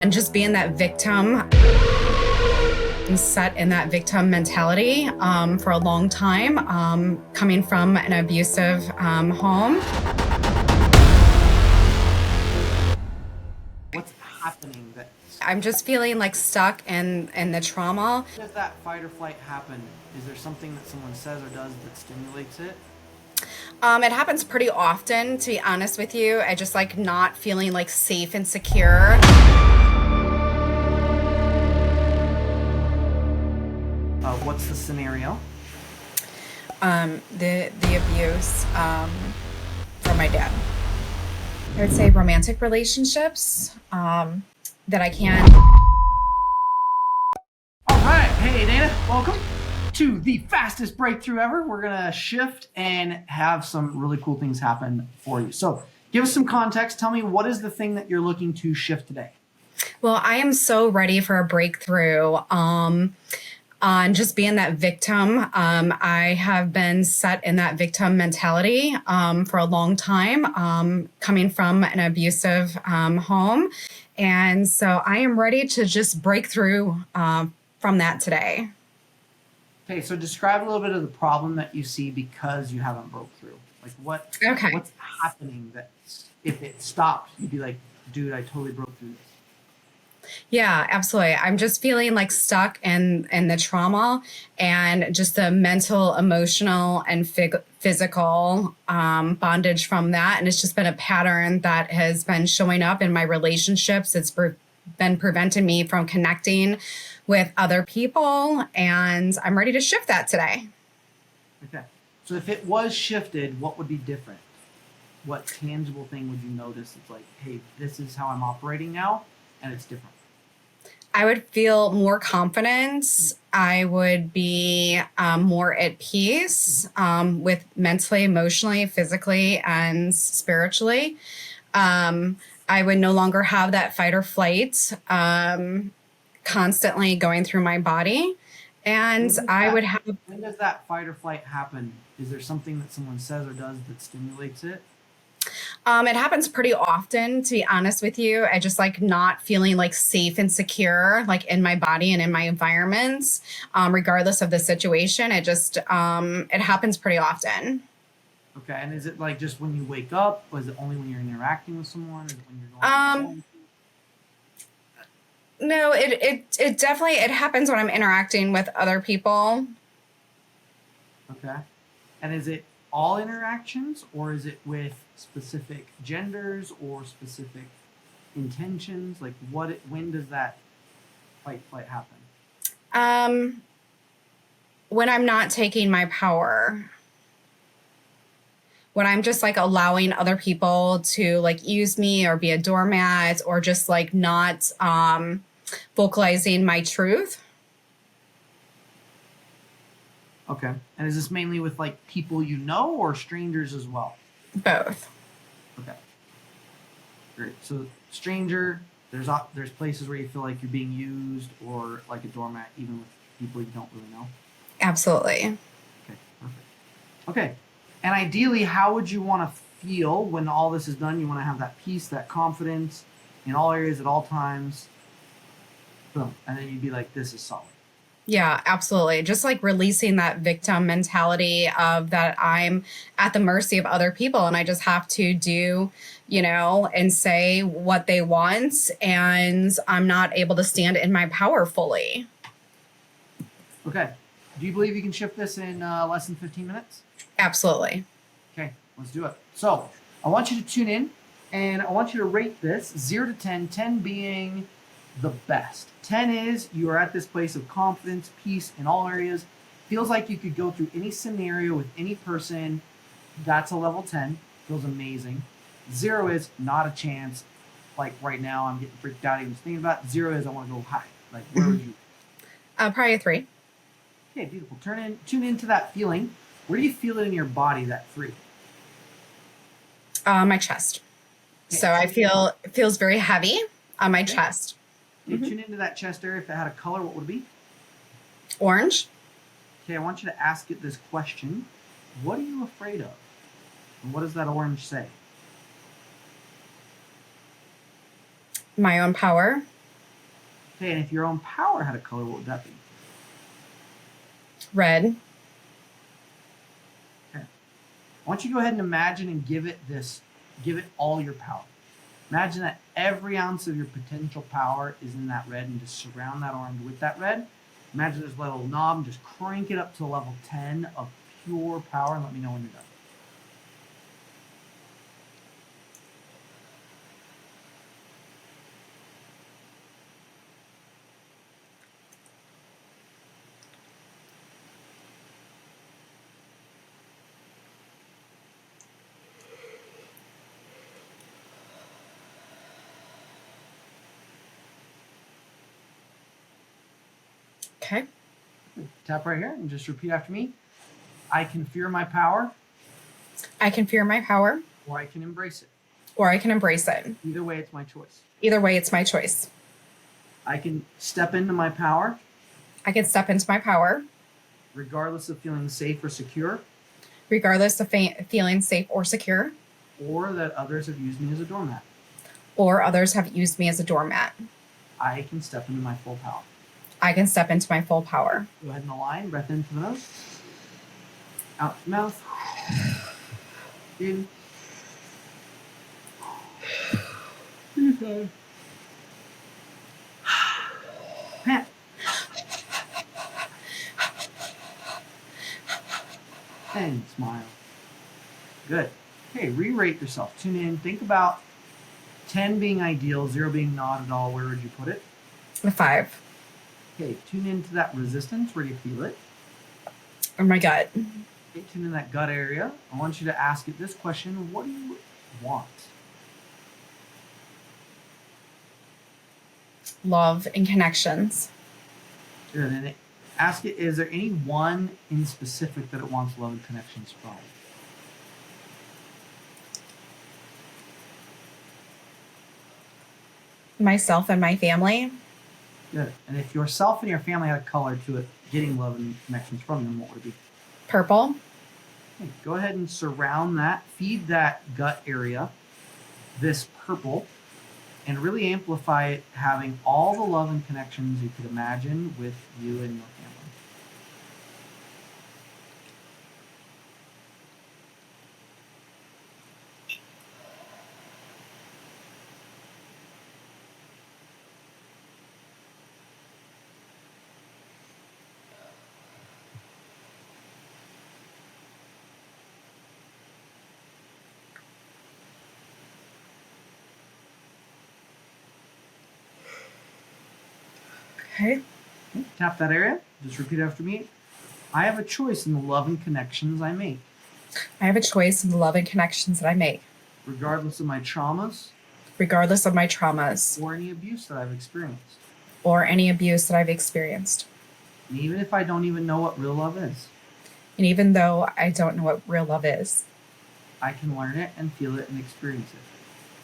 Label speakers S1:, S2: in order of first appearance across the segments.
S1: And just being that victim and set in that victim mentality for a long time, coming from an abusive home.
S2: What's happening that
S1: I'm just feeling like stuck in the trauma.
S2: does that fight or flight happen? Is there something that someone says or does that stimulates it?
S1: It happens pretty often, to be honest with you. I just like not feeling like safe and secure.
S2: What's the scenario?
S1: The abuse from my dad. I would say romantic relationships that I can't.
S2: All right, hey Dana, welcome to the fastest breakthrough ever. We're gonna shift and have some really cool things happen for you. So give us some context. Tell me, what is the thing that you're looking to shift today?
S1: Well, I am so ready for a breakthrough on just being that victim. I have been set in that victim mentality for a long time, coming from an abusive home. And so I am ready to just break through from that today.
S2: Okay, so describe a little bit of the problem that you see because you haven't broke through. Like what's happening that if it stopped, you'd be like, dude, I totally broke through this.
S1: Yeah, absolutely. I'm just feeling like stuck in the trauma and just the mental, emotional, and physical bondage from that. And it's just been a pattern that has been showing up in my relationships. It's been preventing me from connecting with other people. And I'm ready to shift that today.
S2: Okay. So if it was shifted, what would be different? What tangible thing would you notice? It's like, hey, this is how I'm operating now, and it's different.
S1: I would feel more confidence. I would be more at peace with mentally, emotionally, physically, and spiritually. I would no longer have that fight or flight constantly going through my body. And
S2: When does that fight or flight happen? Is there something that someone says or does that stimulates it?
S1: It happens pretty often, to be honest with you. I just like not feeling like safe and secure, like in my body and in my environments, regardless of the situation. It happens pretty often.
S2: Okay, and is it like just when you wake up? Or is it only when you're interacting with someone? Is it when you're going
S1: Um, no, it definitely, it happens when I'm interacting with other people.
S2: Okay. And is it all interactions or is it with specific genders or specific intentions? Like when does that fight flight happen?
S1: Um, when I'm not taking my power, when I'm just like allowing other people to like use me or be a doormat or just like not vocalizing my truth.
S2: Okay. And is this mainly with like people you know or strangers as well?
S1: Both.
S2: Okay. Great. So stranger, there's places where you feel like you're being used or like a doormat, even with people you don't really know.
S1: Absolutely.
S2: Okay. Perfect. Okay. And ideally, how would you want to feel when all this is done? You want to have that peace, that confidence in all areas at all times. Boom. And then you'd be like, this is solid.
S1: Yeah, absolutely. Just like releasing that victim mentality of that I'm at the mercy of other people and I just have to do, and say what they want and I'm not able to stand in my power fully.
S2: Okay. Do you believe you can shift this in less than 15 minutes?
S1: Absolutely.
S2: Okay, let's do it. So I want you to tune in and I want you to rate this 0 to 10, 10 being the best. 10 is you are at this place of confidence, peace in all areas. Feels like you could go through any scenario with any person. That's a level 10. Feels amazing. 0 is not a chance. Like right now, I'm getting freaked out even thinking about it. 0 is I want to go high. Like where would you?
S1: Probably a 3.
S2: Okay, beautiful. Tune into that feeling. Where do you feel it in your body, that 3?
S1: My chest.
S2: Okay.
S1: So it feels very heavy on my chest.
S2: Okay, tune into that chest area. If it had a color, what would it be?
S1: Orange.
S2: Okay, I want you to ask it this question. What are you afraid of? And what does that orange say?
S1: My own power.
S2: Okay, and if your own power had a color, what would that be?
S1: Red.
S2: Okay. I want you to go ahead and imagine and give it all your power. Imagine that every ounce of your potential power is in that red, and just surround that orange with that red. Imagine there's a little knob and just crank it up to level 10 of pure power, and let me know when you're done.
S1: Okay.
S2: Tap right here and just repeat after me. I can fear my power,
S1: I can fear my power,
S2: or I can embrace it.
S1: or I can embrace it.
S2: Either way, it's my choice.
S1: Either way, it's my choice.
S2: I can step into my power,
S1: I can step into my power,
S2: regardless of feeling safe or secure,
S1: regardless of feeling safe or secure,
S2: or that others have used me as a doormat.
S1: or others have used me as a doormat.
S2: I can step into my full power.
S1: I can step into my full power.
S2: Go ahead and align. Breath in through the nose, out through the mouth, in. Pant. And smile. Good. Okay, re-rate yourself. Tune in. Think about 10 being ideal, 0 being not at all. Where would you put it?
S1: A 5.
S2: Okay, tune into that resistance. Where do you feel it?
S1: Oh my gut.
S2: Okay, tune in that gut area. I want you to ask it this question. What do you want?
S1: Love and connections.
S2: Good. And ask it, is there any one in specific that it wants love and connections from?
S1: Myself and my family.
S2: Good. And if yourself and your family had a color to it, getting love and connections from them, what would it be?
S1: Purple.
S2: Okay, go ahead and surround that, feed that gut area this purple, and really amplify it, having all the love and connections you could imagine with you and your family.
S1: Okay.
S2: Tap that area. Just repeat after me. I have a choice in the love and connections I make,
S1: I have a choice in the love and connections that I make,
S2: regardless of my traumas
S1: regardless of my traumas
S2: or any abuse that I've experienced.
S1: or any abuse that I've experienced.
S2: And even if I don't even know what real love is,
S1: And even though I don't know what real love is,
S2: I can learn it and feel it and experience it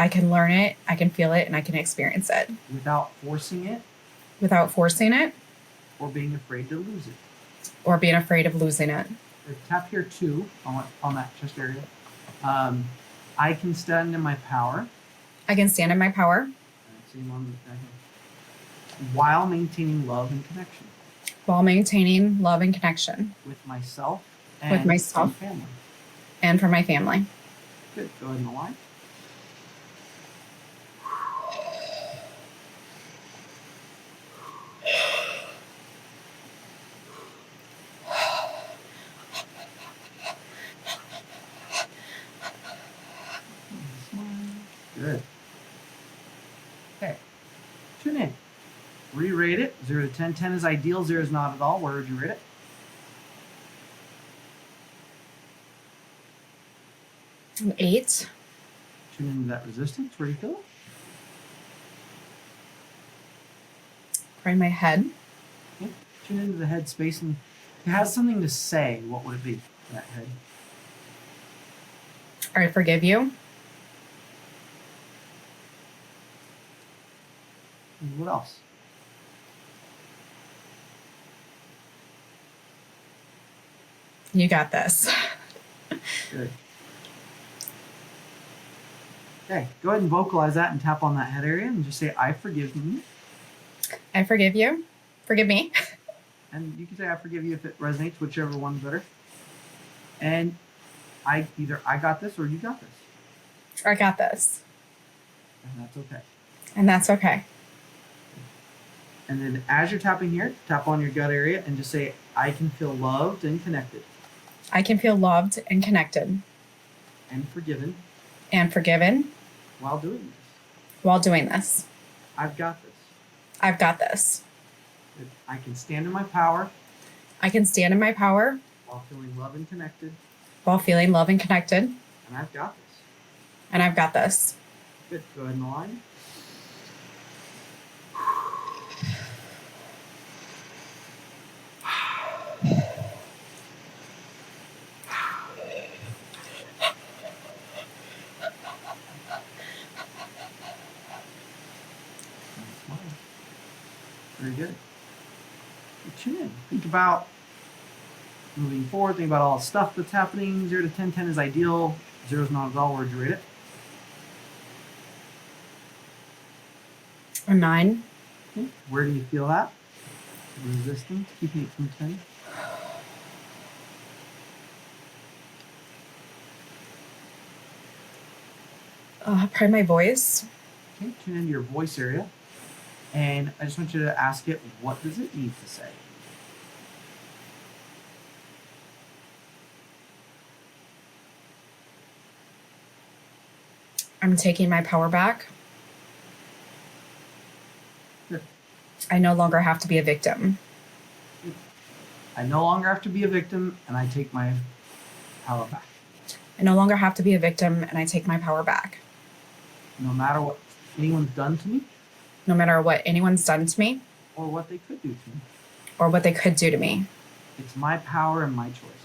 S1: I can learn it, I can feel it, and I can experience it
S2: without forcing it
S1: without forcing it
S2: or being afraid to lose it.
S1: or being afraid of losing it.
S2: Tap here too on that chest area. I can stand in my power.
S1: I can stand in my power
S2: Same on the back here. While maintaining love and connection
S1: while maintaining love and connection
S2: with myself and
S1: With myself.
S2: my family.
S1: and for my family.
S2: Good. Go ahead and align. Good. Okay. Tune in. Re-rate it. 0 to 10. 10 is ideal. 0 is not at all. Where would you rate it?
S1: An 8.
S2: Tune into that resistance. Where do you feel it?
S1: Right in my head.
S2: Okay. Tune into the head space, and if it has something to say, what would it be? That head.
S1: I forgive you.
S2: And what else?
S1: You got this.
S2: Good. Okay, go ahead and vocalize that and tap on that head area and just say, I forgive me.
S1: I forgive you. Forgive me.
S2: And you can say I forgive you if it resonates, whichever one's better. And I got this or you got this.
S1: I got this.
S2: And that's okay.
S1: And that's okay.
S2: And then as you're tapping here, tap on your gut area and just say, I can feel loved and connected.
S1: I can feel loved and connected.
S2: And forgiven.
S1: And forgiven.
S2: While doing this.
S1: While doing this.
S2: I've got this.
S1: I've got this.
S2: I can stand in my power.
S1: I can stand in my power.
S2: While feeling loved and connected.
S1: While feeling loved and connected.
S2: And I've got this.
S1: And I've got this.
S2: Good. Go ahead and align. Very good. Tune in. Think about moving forward. Think about all the stuff that's happening. 0 to 10. 10 is ideal. 0 is not at all. Where'd you rate it?
S1: A 9.
S2: Okay. Where do you feel that? Resistance. Keeping it from 10.
S1: Probably my voice.
S2: Okay. Tune into your voice area. And I just want you to ask it, what does it need to say?
S1: I'm taking my power back.
S2: Good.
S1: I no longer have to be a victim.
S2: Good. I no longer have to be a victim, and I take my power back.
S1: I no longer have to be a victim, and I take my power back.
S2: No matter what anyone's done to me.
S1: No matter what anyone's done to me.
S2: Or what they could do to me.
S1: Or what they could do to me.
S2: It's my power and my choice.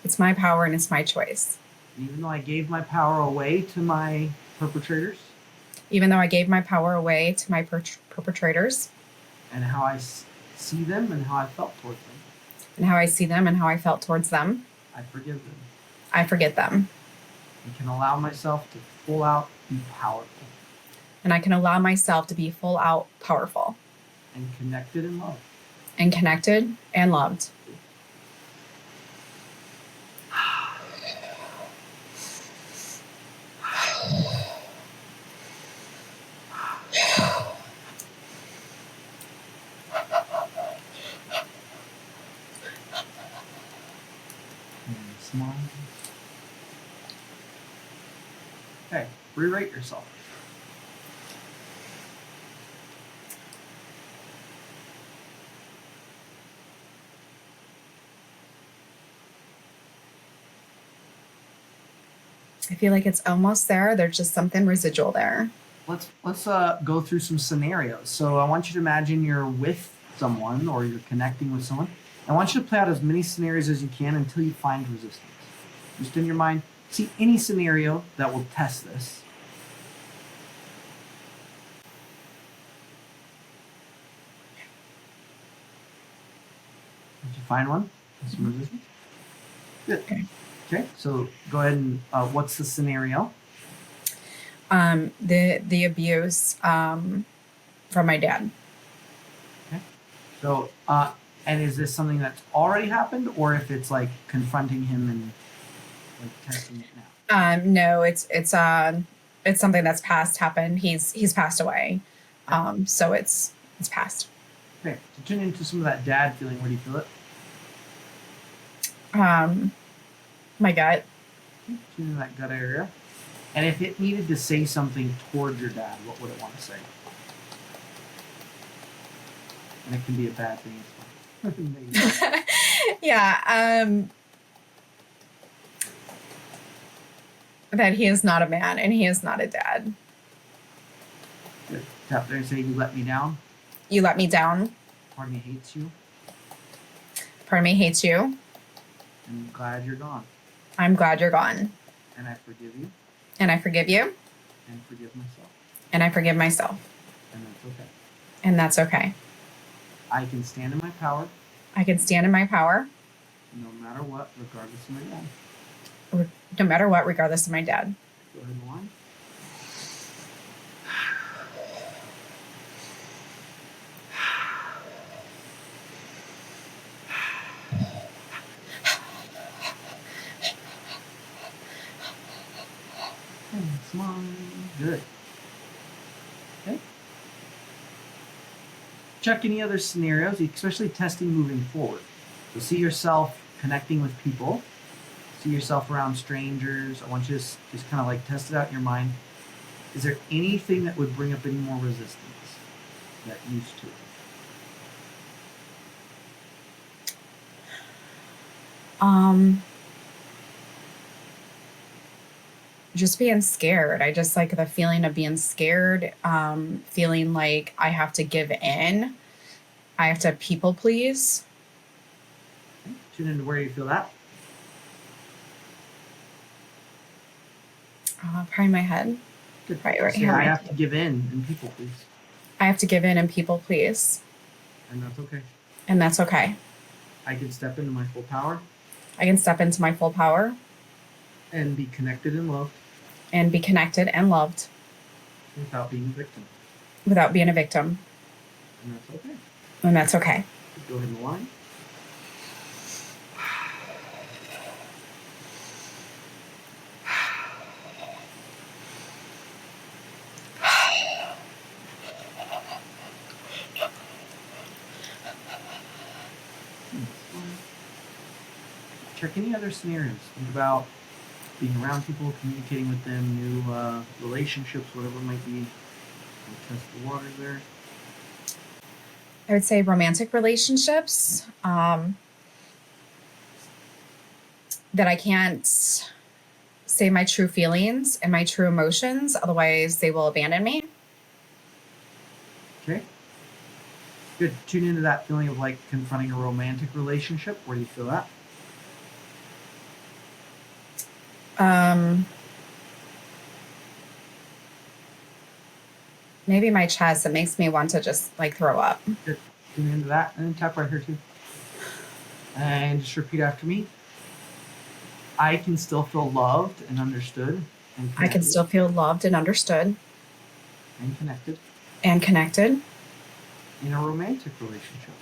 S1: It's my power and it's my choice.
S2: And even though I gave my power away to my perpetrators.
S1: Even though I gave my power away to my perpetrators.
S2: And how I see them and how I felt towards them.
S1: And how I see them and how I felt towards them.
S2: I forgive them.
S1: I forget them.
S2: I can allow myself to full out be powerful.
S1: And I can allow myself to be full out powerful.
S2: And connected and loved.
S1: And connected and loved.
S2: And smile. Okay, rewrite yourself.
S1: I feel like it's almost there. There's just something residual there.
S2: Let's go through some scenarios. So I want you to imagine you're with someone or you're connecting with someone. I want you to play out as many scenarios as you can until you find resistance. Just in your mind, see any scenario that will test this. Did you find one? Some resistance? Good. Okay, so go ahead and what's the scenario?
S1: The abuse from my dad.
S2: Okay. So and is this something that's already happened, or if it's like confronting him and like testing it now?
S1: No, it's something that's past happened. He's passed away. So it's past.
S2: Okay, so tune into some of that dad feeling. Where do you feel it?
S1: My gut.
S2: Tune into that gut area. And if it needed to say something towards your dad, what would it want to say? And it can be a bad thing as well.
S1: Yeah. That he is not a man and he is not a dad.
S2: Good. Tap there and say, you let me down.
S1: You let me down.
S2: Part of me hates you.
S1: Part of me hates you.
S2: I'm glad you're gone.
S1: I'm glad you're gone.
S2: And I forgive you.
S1: And I forgive you.
S2: And forgive myself.
S1: And I forgive myself.
S2: And that's okay.
S1: And that's okay.
S2: I can stand in my power.
S1: I can stand in my power.
S2: No matter what, regardless of my dad.
S1: No matter what, regardless of my dad.
S2: Go ahead and line. Good. Okay. Check any other scenarios, especially testing moving forward. So see yourself connecting with people. See yourself around strangers. I want you to just kind of like test it out in your mind. Is there anything that would bring up any more resistance that used to?
S1: Just being scared. I just like the feeling of being scared, feeling like I have to give in. I have to people please.
S2: Okay. Tune into where you feel that.
S1: Probably my head.
S2: Good.
S1: Right
S2: Say,
S1: here.
S2: I have to give in and people please.
S1: I have to give in and people please.
S2: And that's okay.
S1: And that's okay.
S2: I can step into my full power.
S1: I can step into my full power.
S2: And be connected and loved.
S1: And be connected and loved.
S2: Without being a victim.
S1: Without being a victim.
S2: And that's okay.
S1: And that's okay.
S2: Go ahead and align. Check any other scenarios. Think about being around people, communicating with them, new relationships, whatever it might be. Test the waters there.
S1: I would say romantic relationships, that I can't say my true feelings and my true emotions, otherwise they will abandon me.
S2: Okay. Good. Tune into that feeling of like confronting a romantic relationship. Where do you feel that?
S1: Maybe my chest. It makes me want to just like throw up.
S2: Good. Tune into that. And then tap right here too. And just repeat after me. I can still feel loved and understood. And
S1: I can still feel loved and understood.
S2: And connected.
S1: And connected.
S2: In a romantic relationship.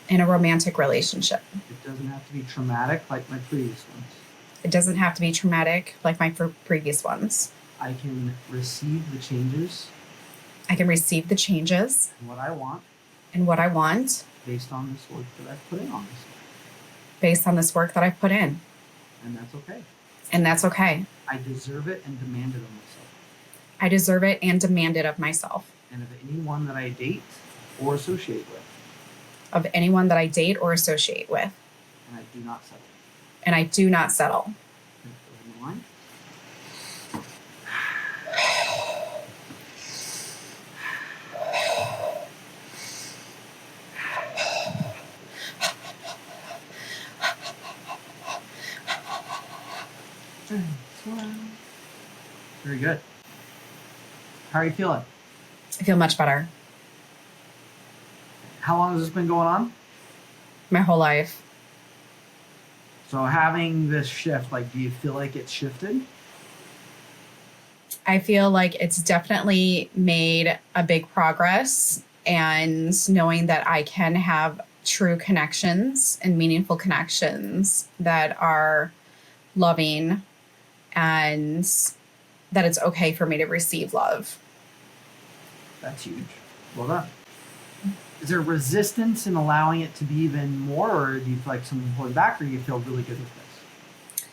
S1: In a romantic relationship.
S2: It doesn't have to be traumatic like my previous ones.
S1: It doesn't have to be traumatic like my previous ones.
S2: I can receive the changes.
S1: I can receive the changes.
S2: And what I want.
S1: And what I want.
S2: Based on this work that I've put in on this.
S1: Based on this work that I've put in.
S2: And that's okay.
S1: And that's okay.
S2: I deserve it and demand it of myself.
S1: I deserve it and demand it of myself.
S2: And of anyone that I date or associate with.
S1: Of anyone that I date or associate with.
S2: And I do not settle.
S1: And I do not settle.
S2: Very good. How are you feeling?
S1: I feel much better.
S2: How long has this been going on?
S1: My whole life.
S2: So having this shift, like, do you feel like it's shifted?
S1: I feel like it's definitely made a big progress, and knowing that I can have true connections and meaningful connections that are loving, and that it's okay for me to receive love.
S2: That's huge. Well done. Is there resistance in allowing it to be even more, or do you feel like something holding back, or do you feel really good with this?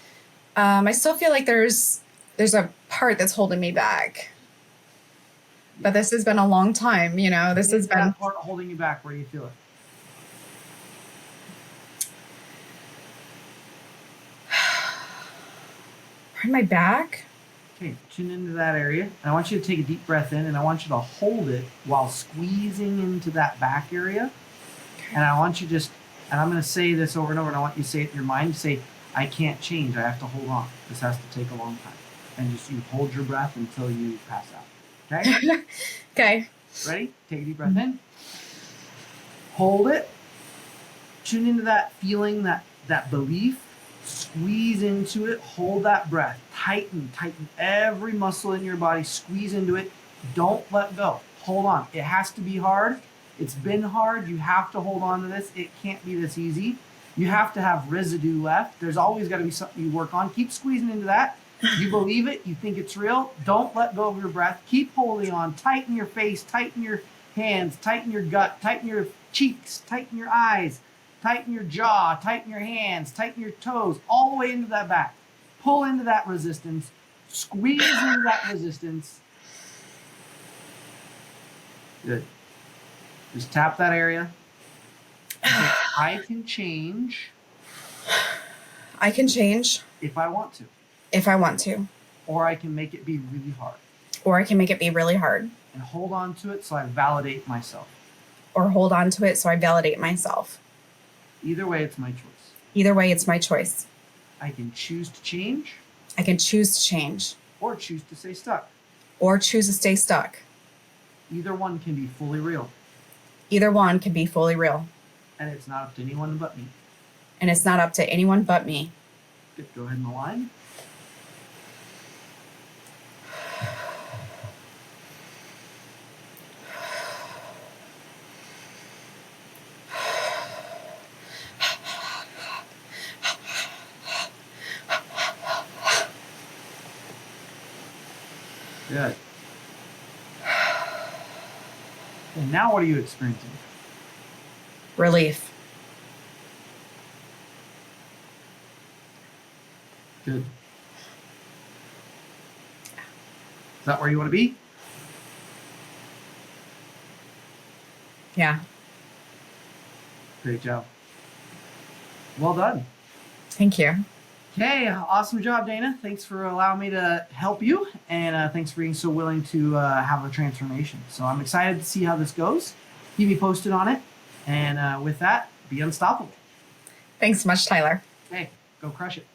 S1: I still feel like there's a part that's holding me back. But this has been a long time, you know. This has been
S2: that part holding you back. Where do you feel it?
S1: Behind my back.
S2: Okay, tune into that area. And I want you to take a deep breath in, and I want you to hold it while squeezing into that back area. And I want you and I'm going to say this over and over, and I want you to say it in your mind. Say, I can't change. I have to hold on. This has to take a long time. And just you hold your breath until you pass out. Okay?
S1: Okay.
S2: Ready? Take a deep breath in. Hold it. Tune into that feeling, that belief. Squeeze into it. Hold that breath. Tighten every muscle in your body. Squeeze into it. Don't let go. Hold on. It has to be hard. It's been hard. You have to hold on to this. It can't be this easy. You have to have residue left. There's always got to be something you work on. Keep squeezing into that. You believe it. You think it's real. Don't let go of your breath. Keep holding on. Tighten your face. Tighten your hands. Tighten your gut. Tighten your cheeks. Tighten your eyes. Tighten your jaw. Tighten your hands. Tighten your toes. All the way into that back. Pull into that resistance. Squeeze into that resistance. Good. Just tap that area. I can change.
S1: I can change
S2: if I want to.
S1: If I want to.
S2: Or I can make it be really hard.
S1: Or I can make it be really hard.
S2: And hold on to it so I validate myself.
S1: Or hold on to it so I validate myself.
S2: Either way, it's my choice.
S1: Either way, it's my choice.
S2: I can choose to change.
S1: I can choose to change.
S2: Or choose to stay stuck.
S1: Or choose to stay stuck.
S2: Either one can be fully real.
S1: Either one can be fully real.
S2: And it's not up to anyone but me.
S1: And it's not up to anyone but me.
S2: Good. Go ahead and align. Good. And now what are you experiencing?
S1: Relief.
S2: Good. Is that where you want to be?
S1: Yeah.
S2: Great job. Well done.
S1: Thank you.
S2: Okay, awesome job, Dana. Thanks for allowing me to help you, and thanks for being so willing to have a transformation. So I'm excited to see how this goes. Keep me posted on it, and with that, be unstoppable.
S1: Thanks so much, Tyler.
S2: Hey, go crush it.